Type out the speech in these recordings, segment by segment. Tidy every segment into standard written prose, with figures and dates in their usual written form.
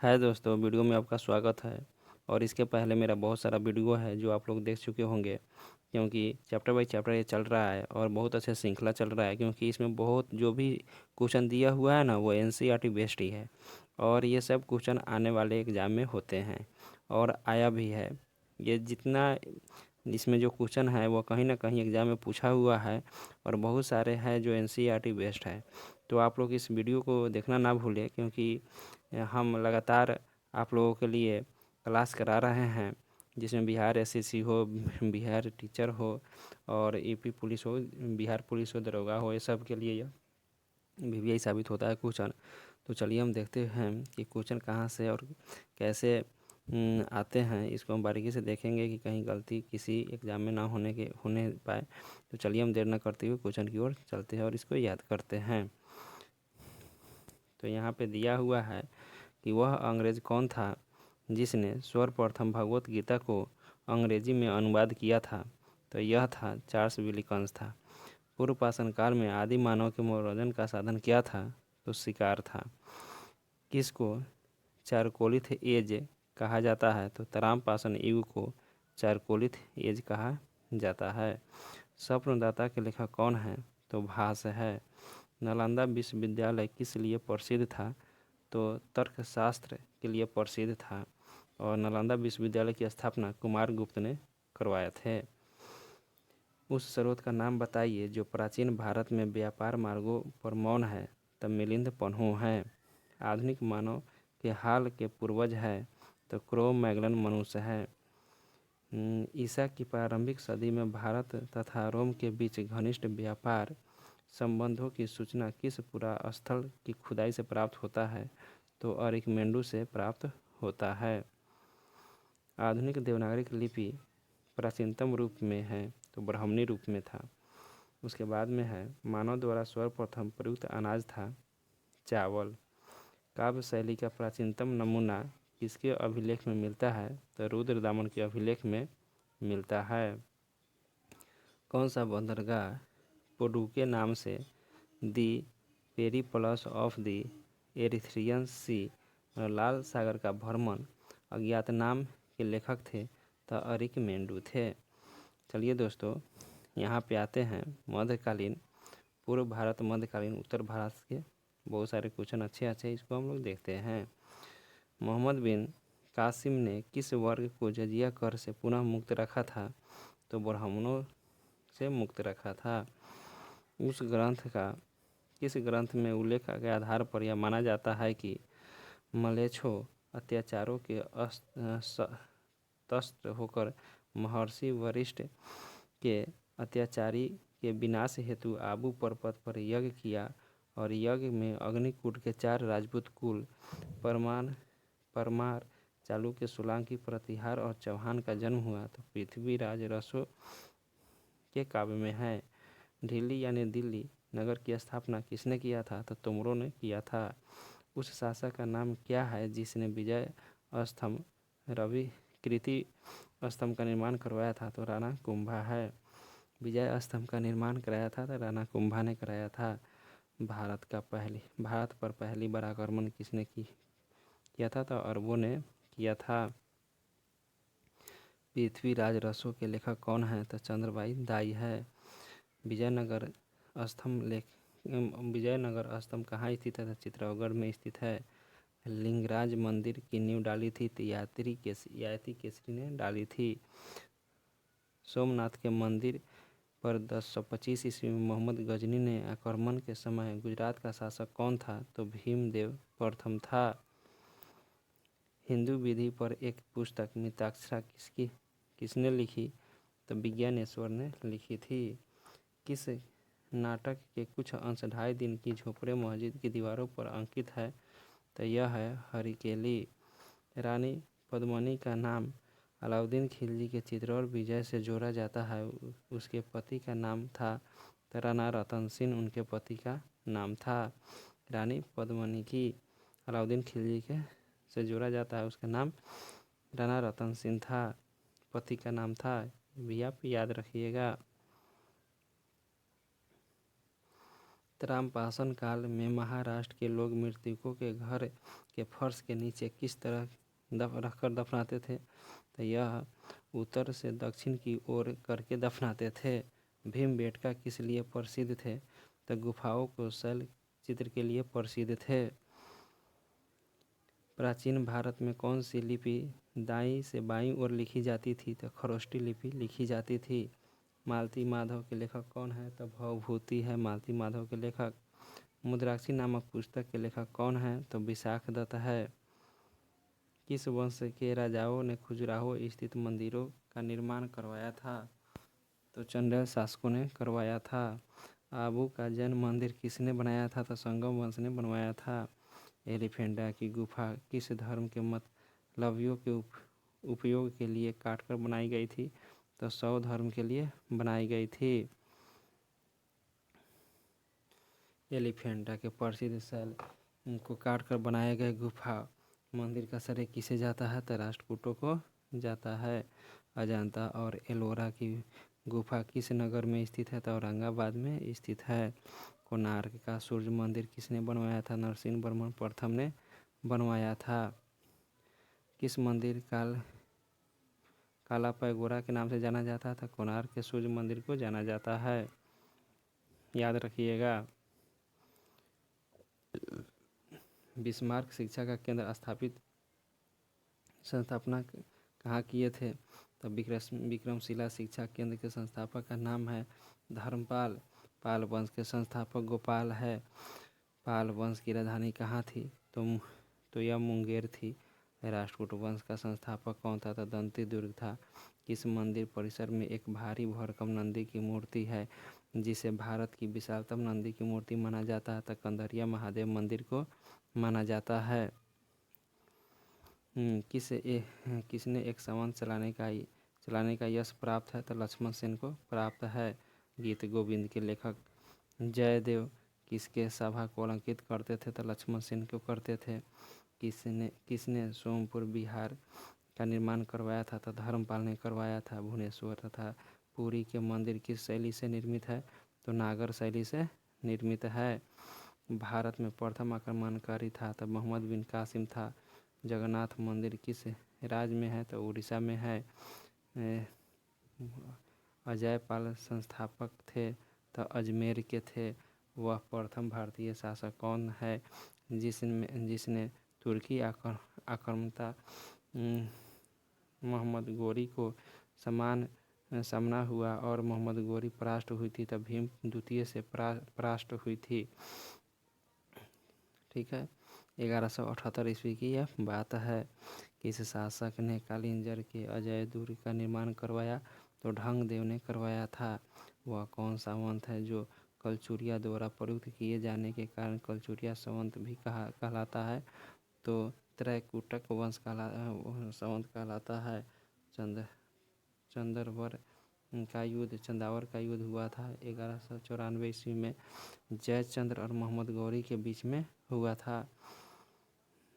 है दोस्तों, वीडियो में आपका स्वागत है। और इसके पहले मेरा बहुत सारा वीडियो है जो आप लोग देख चुके होंगे, क्योंकि चैप्टर बाई चैप्टर ये चल रहा है और बहुत अच्छा श्रृंखला चल रहा है। क्योंकि इसमें बहुत जो भी क्वेश्चन दिया हुआ है ना, वो एनसीईआरटी बेस्ड ही है और ये सब क्वेश्चन आने वाले एग्ज़ाम में होते हैं और आया भी है। ये जितना इसमें जो क्वेश्चन है वो कहीं ना कहीं एग्ज़ाम में पूछा हुआ है और बहुत सारे हैं जो एनसीईआरटी बेस्ड है। तो आप लोग इस वीडियो को देखना ना भूलें, क्योंकि हम लगातार आप लोगों के लिए क्लास करा रहे हैं, जिसमें बिहार एसएससी हो, बिहार टीचर हो और यूपी पुलिस हो, बिहार पुलिस हो, दरोगा हो, ये सब के लिए यह वीवीआई साबित होता है क्वेश्चन। तो चलिए हम देखते हैं कि क्वेश्चन कहाँ से और कैसे आते हैं। इसको हम बारीकी से देखेंगे कि कहीं गलती किसी एग्ज़ाम में ना होने पाए। तो चलिए हम देर न करते हुए क्वेश्चन की ओर चलते हैं और इसको याद करते हैं। तो यहाँ पे दिया हुआ है कि वह अंग्रेज कौन था जिसने सर्वप्रथम भगवत गीता को अंग्रेजी में अनुवाद किया था। तो यह था चार्ल्स विलिकन्स था। पूर्व पाषाण काल में आदि मानव के मनोरंजन का साधन क्या था। तो शिकार था। किसको चारकोलिथ एज कहा जाता है। तो तराम पाषाण युग को चारकोलिथ एज कहा जाता है। स्वप्नदाता के लेखक कौन है। तो भास है। नालंदा विश्वविद्यालय किस लिए प्रसिद्ध था। तो तर्कशास्त्र के लिए प्रसिद्ध था और नालंदा विश्वविद्यालय की स्थापना कुमार गुप्त ने करवाए थे। उस स्रोत का नाम बताइए जो प्राचीन भारत में व्यापार मार्गों पर मौन है। तब मिलिंद पन्हु है। आधुनिक मानव के हाल के पूर्वज है। तो क्रो मैगलन मनुष्य है। ईसा की प्रारंभिक सदी में भारत तथा रोम के बीच घनिष्ठ व्यापार संबंधों की सूचना किस पुरास्थल की खुदाई से प्राप्त होता है। तो अरिकमेंडू से प्राप्त होता है। आधुनिक देवनागरी लिपि प्राचीनतम रूप में है। तो ब्राह्मणी रूप में था। उसके बाद में है मानव द्वारा सर्वप्रथम प्रयुक्त अनाज था चावल। काव्य शैली का प्राचीनतम नमूना किसके अभिलेख में मिलता है। तो रुद्रदामन के अभिलेख में मिलता है। कौन सा बंदरगाह पोडुके नाम से दी पेरिप्लस ऑफ दी एरिथ्रियन सी लाल सागर का भ्रमण अज्ञातनाम के लेखक थे। तो अरिकमेंडू थे। चलिए दोस्तों, यहाँ पे आते हैं मध्यकालीन पूर्व भारत, मध्यकालीन उत्तर भारत के बहुत सारे क्वेश्चन अच्छे अच्छे, इसको हम लोग देखते हैं। मोहम्मद बिन कासिम ने किस वर्ग को जजिया कर से पुनः मुक्त रखा था। तो ब्राह्मणों से मुक्त रखा था। उस ग्रंथ का किस ग्रंथ में उल्लेख के आधार पर यह माना जाता है कि मलेच्छों अत्याचारों के तस्त होकर महर्षि वशिष्ठ के अत्याचारी के विनाश हेतु आबू पर्वत पर यज्ञ किया और यज्ञ में अग्निकूट के 4 राजपूत कुल परमार, चालुक्य, सोलंकी, प्रतिहार और चौहान का जन्म हुआ। तो पृथ्वीराज रसो के काव्य में है। ढिल्ली यानी दिल्ली नगर की स्थापना किसने किया था। तो तोमरों ने किया था। उस शासक का नाम क्या है जिसने विजय स्तंभ रवि कृति स्तंभ का निर्माण करवाया था। तो राणा कुंभा है। विजय स्तंभ का निर्माण कराया था तो राणा कुंभा ने कराया था। भारत पर पहली बार आक्रमण किसने किया था। तो अरबों ने किया था। पृथ्वीराज रसो के लेखक कौन है। तो चंद्रबाई दाई है। विजयनगर स्तंभ कहाँ स्थित है। तो चित्तौड़गढ़ में स्थित है। लिंगराज मंदिर की नींव डाली थी तो याती केसरी ने डाली थी। सोमनाथ के मंदिर पर 1025 ईस्वी में मोहम्मद गजनी ने आक्रमण के समय गुजरात का शासक कौन था। तो भीमदेव प्रथम था। हिंदू विधि पर एक पुस्तक मिताक्षरा किसने लिखी। तो विज्ञानेश्वर ने लिखी थी। किस नाटक के कुछ अंश 2.5 दिन की झोपड़े मस्जिद की दीवारों पर अंकित है। तो यह है हरिकेली। रानी पद्मिनी का नाम अलाउद्दीन खिलजी के चित्तौड़ विजय से जोड़ा जाता है। उसके पति का नाम था तो राणा रतन सिंह उनके पति का नाम था। रानी पद्मिनी की अलाउद्दीन खिलजी के से जोड़ा जाता है, उसका नाम राणा रतन सिंह था, पति का नाम था। भी आप याद रखिएगा। रामपाषाण काल में महाराष्ट्र के लोग मृतकों के घर के फर्श के नीचे किस तरह रखकर दफनाते थे? तो यह उत्तर से दक्षिण की ओर करके दफनाते थे। भीमबेटका किस लिए प्रसिद्ध थे? तो गुफाओं को शैल चित्र के लिए प्रसिद्ध थे। प्राचीन भारत में कौन सी लिपि दाईं से बाईं ओर लिखी जाती थी? तो खरोष्टी लिपि लिखी जाती थी। मालती माधव के लेखक कौन है? तो भवभूति है मालती माधव के लेखक। मुद्राक्षी नामक पुस्तक के लेखक कौन है? तो विशाख दत्त है। किस वंश के राजाओं ने खजुराहो स्थित मंदिरों का निर्माण करवाया था? तो चंदेल शासकों ने करवाया था। आबू का जैन मंदिर किसने बनाया था? तो संगम वंश ने बनवाया था। एलिफेंटा की गुफा किस धर्म के मतलबियों के उपयोग के लिए काटकर बनाई गई थी? तो शैव धर्म के लिए बनाई गई थी। एलिफेंटा के प्रसिद्ध शैल को काटकर बनाए गए गुफा मंदिर का श्रेय किसे जाता है? तो राष्ट्रकूटों को जाता है। अजंता और एलोरा की गुफा किस नगर में स्थित है? तो औरंगाबाद में स्थित है। कोणार्क का सूर्य मंदिर किसने बनवाया था? नरसिंहवर्मन प्रथम ने बनवाया था। किस मंदिर काला पैगोरा के नाम से जाना जाता था? कोणार्क के सूर्य मंदिर को जाना जाता है, याद रखिएगा। बिस्मार्क शिक्षा का केंद्र संस्थापना कहाँ किए थे? तो विक्रमशिला शिक्षा केंद्र के संस्थापक का नाम है धर्मपाल। पाल वंश के संस्थापक गोपाल है। पाल वंश की राजधानी कहाँ थी? तो यह मुंगेर थी। राष्ट्रकूट वंश का संस्थापक कौन था? तो दंती दुर्ग था। किस मंदिर परिसर में एक भारी भरकम नंदी की मूर्ति है जिसे भारत की विशालतम नंदी की मूर्ति माना जाता है? तो कंदरिया महादेव मंदिर को माना जाता है। किसने एक संवंत चलाने का यश प्राप्त है? तो लक्ष्मण सेन को प्राप्त है। गीत गोविंद के लेखक जयदेव किसके सभा को अलंकृत करते थे? तो लक्ष्मण सेन को करते थे। किसने सोमपुर बिहार का निर्माण करवाया था? तो धर्मपाल ने करवाया था। भुवनेश्वर तथा पुरी के मंदिर किस शैली से निर्मित है? तो नागर शैली से निर्मित है। भारत में प्रथम आक्रमणकारी था? तो मोहम्मद बिन कासिम था। जगन्नाथ मंदिर किस राज्य में है? तो उड़ीसा में है। अजयपाल संस्थापक थे? तो अजमेर के थे। वह प्रथम भारतीय शासक कौन है जिसने तुर्की आक्रमणता मोहम्मद गोरी को सामना हुआ और मोहम्मद गोरी परास्त हुई थी? तब भीम द्वितीय से परास्त हुई थी। ठीक है, 1178 ईस्वी की यह बात है। किस शासक ने कालिंजर के अजय दुर्ग का निर्माण करवाया? तो ढंगदेव ने करवाया था। वह कौन सा वंश है जो कलचुरिया द्वारा प्रयुक्त किए जाने के कारण कलचुरिया संवत भी कहलाता है? तो त्रैकुटक वंश संवत कहलाता है। चंद्रवर चंदावर का युद्ध हुआ था 1194 ईस्वी में। जयचंद्र और मोहम्मद गौरी के बीच में हुआ था।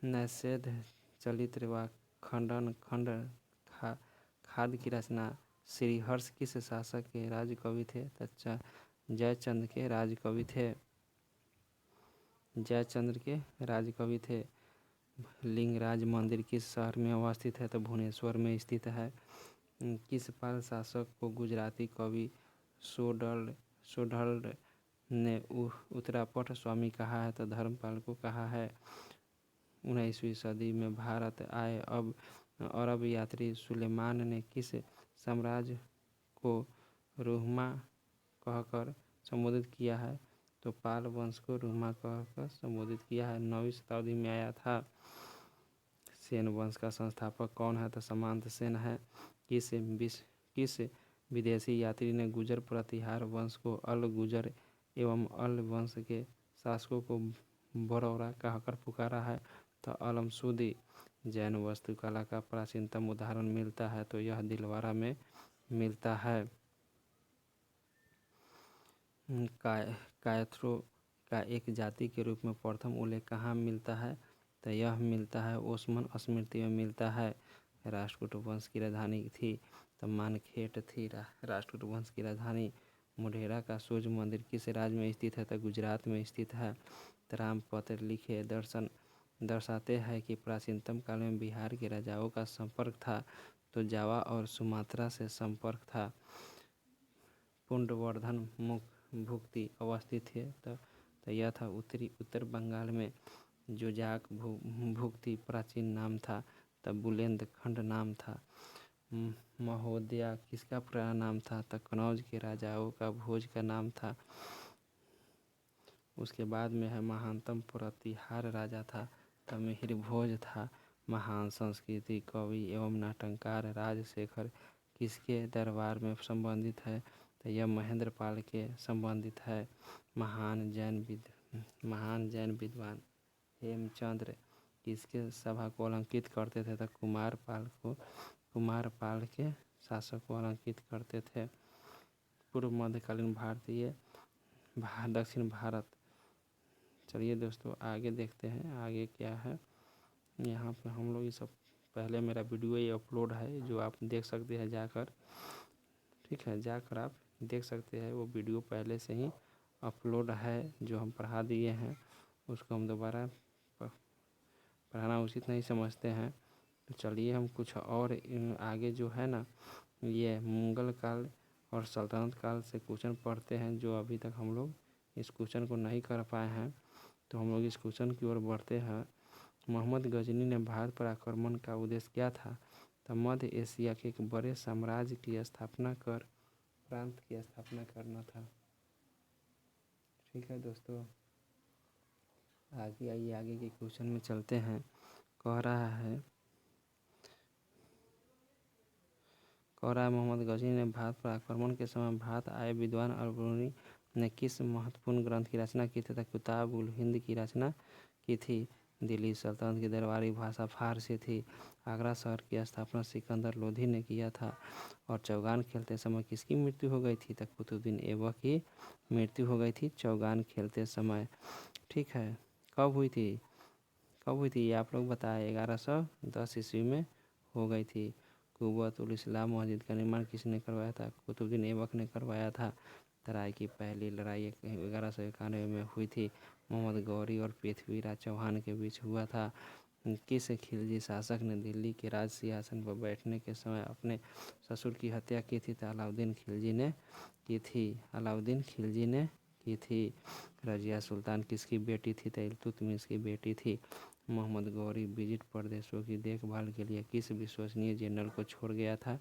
नैषेध चरित्र व खंड खाद की रचना श्रीहर्ष किस शासक के राजकवि थे? जयचंद्र के राजकवि थे। जयचंद्र के राजकवि थे। लिंगराज मंदिर किस शहर में अवस्थित है? तो भुवनेश्वर में स्थित है। किस पाल शासक को गुजराती कवि सोढल ने उत्तरापट स्वामी कहा है? तो धर्मपाल को कहा है। 19वीं सदी में भारत आए अरब यात्री सुलेमान ने किस साम्राज्य को रुहमा कहकर संबोधित किया है? तो पाल वंश को रुहमा कहकर संबोधित किया है। 9वीं शताब्दी में आया था। सेन वंश का संस्थापक कौन है? तो सामंत सेन है। किस विदेशी यात्री ने गुजर प्रतिहार वंश को अल गुजर एवं अल वंश के शासकों को बरौरा कहकर पुकारा है? तो अलमसूदी। जैन वास्तुकला का प्राचीनतम उदाहरण मिलता है? तो यह दिलवारा में मिलता है। कायथ्रो का एक जाति के रूप में प्रथम उल्लेख कहाँ मिलता है? तो यह मिलता है ओस्मान स्मृति में मिलता है। राष्ट्रकूट वंश की राजधानी थी? तो मानखेट थी राष्ट्रकूट वंश की राजधानी। मोढेरा का सूर्य मंदिर किस राज्य में स्थित है? तो गुजरात में स्थित है। रामपत्र लिखे दर्शन दर्शाते हैं कि प्राचीनतम काल में बिहार के राजाओं का संपर्क था तो जावा और सुमात्रा से संपर्क था। पुंडवर्धन भुक्ति अवस्थित है तो यह था उत्तर बंगाल में। जोजाक भुक्ति प्राचीन नाम था तब बुंदेलखंड नाम था। महोदया किसका पुराना नाम था तब कनौज के राजाओं का भोज का नाम था। उसके बाद में है महानतम प्रतिहार राजा था तब मिहिर भोज था। महान संस्कृति कवि एवं नाटककार राजशेखर किसके दरबार में संबंधित है तो यह महेंद्र पाल के संबंधित है। महान जैन विद्वान हेमचंद्र किसके सभा को अलंकित करते थे तो कुमार पाल के शासक को अलंकित करते थे। पूर्व मध्यकालीन भारतीय दक्षिण भारत। चलिए दोस्तों आगे देखते हैं आगे क्या है। यहाँ पे हम लोग ये सब पहले मेरा वीडियो ये अपलोड है जो आप देख सकते हैं जाकर, ठीक है, जाकर आप देख सकते हैं। वो वीडियो पहले से ही अपलोड है जो हम पढ़ा दिए हैं, उसको हम दोबारा पढ़ाना उचित नहीं समझते हैं। तो चलिए हम कुछ और आगे जो है ना ये मुगल काल और सल्तनत काल से क्वेश्चन पढ़ते हैं जो अभी तक हम लोग इस क्वेश्चन को नहीं कर पाए हैं। तो हम लोग इस क्वेश्चन की ओर बढ़ते हैं। मोहम्मद गजनी ने भारत पर आक्रमण का उद्देश्य क्या था तो मध्य एशिया के एक बड़े साम्राज्य की स्थापना कर प्रांत की स्थापना करना था। ठीक है दोस्तों, आगे आइए आगे के क्वेश्चन में चलते हैं। कह रहा है मोहम्मद गजनी ने भारत पर आक्रमण के समय भारत आए विद्वान अरबुनी ने किस महत्वपूर्ण ग्रंथ की रचना की तथा किताब उल हिंद की रचना की थी। दिल्ली सल्तनत की दरबारी भाषा फारसी थी। आगरा शहर की स्थापना सिकंदर लोधी ने किया था। और चौगान खेलते समय किसकी मृत्यु हो गई थी तो कुतुबुद्दीन ऐबक की मृत्यु हो गई थी चौगान खेलते समय। ठीक है, कब हुई थी ये आप लोग बताएं। 1110 ईस्वी में हो गई थी। कुव्वत उल इस्लाम मस्जिद का निर्माण किसने करवाया था कुतुबुद्दीन ऐबक ने करवाया था। तराई की पहली लड़ाई 1191 में हुई थी। मोहम्मद गौरी और पृथ्वीराज चौहान के बीच हुआ था। किस खिलजी शासक ने दिल्ली के राज सिंहासन पर बैठने के समय अपने ससुर की हत्या की थी तो अलाउद्दीन खिलजी ने की थी। रजिया सुल्तान किसकी बेटी थी तो इल्तुतमिश की बेटी थी। मोहम्मद गौरी ब्रिटिश प्रदेशों की देखभाल के लिए किस विश्वसनीय जनरल को छोड़ गया था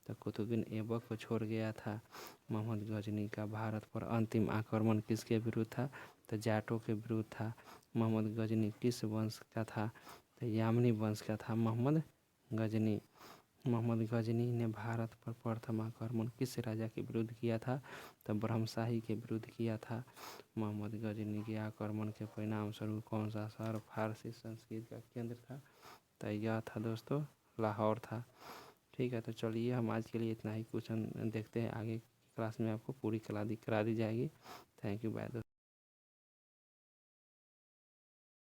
तो कुतुबुद्दीन ऐबक को छोड़ गया था। मोहम्मद गजनी का भारत पर अंतिम आक्रमण किसके विरुद्ध था तो जाटों के विरुद्ध था। मोहम्मद गजनी किस वंश का था तो यामनी वंश का था मोहम्मद गजनी ने भारत पर प्रथम आक्रमण किस राजा के विरुद्ध किया था तो ब्रह्मशाही के विरुद्ध किया था। मोहम्मद गजनी के आक्रमण के परिणाम स्वरूप कौन सा शहर फारसी संस्कृति का केंद्र था तो यह था दोस्तों लाहौर था। ठीक है, तो चलिए हम आज के लिए इतना ही क्वेश्चन देखते हैं। आगे क्लास में आपको पूरी करा दी जाएगी। थैंक यू, बाय दोस्तों।